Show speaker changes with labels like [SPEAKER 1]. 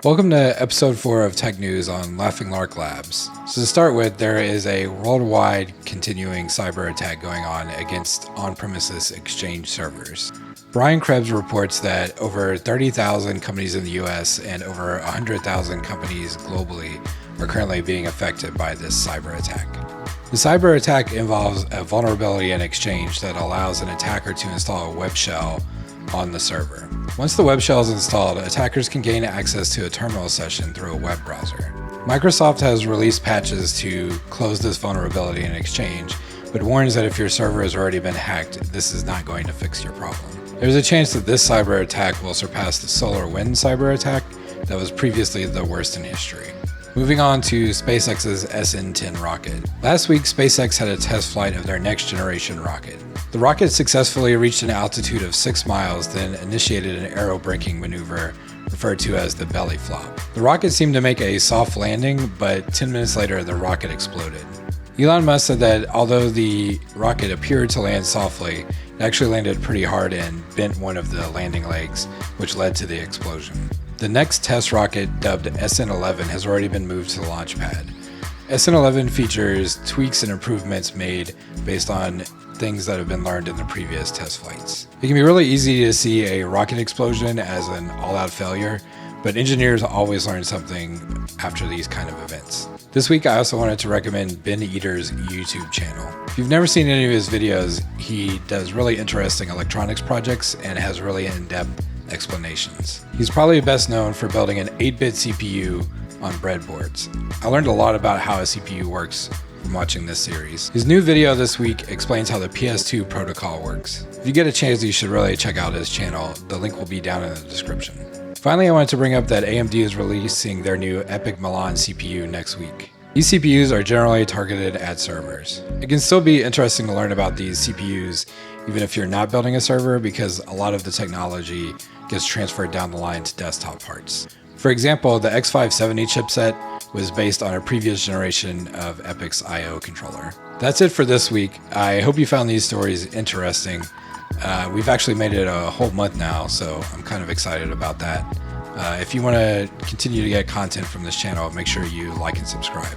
[SPEAKER 1] Welcome to episode 4 of Tech News on Laughing Lark Labs. So to start with, there is a worldwide continuing cyber attack going on against on-premises Exchange servers. Brian Krebs reports that over 30,000 companies in the US and over 100,000 companies globally are currently being affected by this cyber attack. The cyber attack involves a vulnerability in Exchange that allows an attacker to install a web shell on the server. Once the web shell is installed, attackers can gain access to a terminal session through a web browser. Microsoft has released patches to close this vulnerability in Exchange, but warns that if your server has already been hacked, this is not going to fix your problem. There's a chance that this cyber attack will surpass the SolarWinds cyber attack that was previously the worst in history. Moving on to SpaceX's SN-10 rocket. Last week, SpaceX had a test flight of their next generation rocket. The rocket successfully reached an altitude of 6 miles, then initiated an aerobraking maneuver referred to as the belly flop. The rocket seemed to make a soft landing, but 10 minutes later, the rocket exploded. Elon Musk said that although the rocket appeared to land softly, it actually landed pretty hard and bent one of the landing legs, which led to the explosion. The next test rocket, dubbed SN-11, has already been moved to the launch pad. SN-11 features tweaks and improvements made based on things that have been learned in the previous test flights. It can be really easy to see a rocket explosion as an all-out failure, but engineers always learn something after these kind of events. This week, I also wanted to recommend Ben Eater's YouTube channel. If you've never seen any of his videos, he does really interesting electronics projects and has really in-depth explanations. He's probably best known for building an 8-bit CPU on breadboards. I learned a lot about how a CPU works from watching this series. His new video this week explains how the PS2 protocol works. If you get a chance, you should really check out his channel. The link will be down in the description. Finally, I wanted to bring up that AMD is releasing their new EPYC Milan CPU next week. These CPUs are generally targeted at servers. It can still be interesting to learn about these CPUs even if you're not building a server, because a lot of the technology gets transferred down the line to desktop parts. For example, the X570 chipset was based on a previous generation of EPYC's I/O controller. That's it for this week. I hope you found these stories interesting. We've actually made it a whole month now, so I'm kind of excited about that. If you want to continue to get content from this channel, make sure you like and subscribe.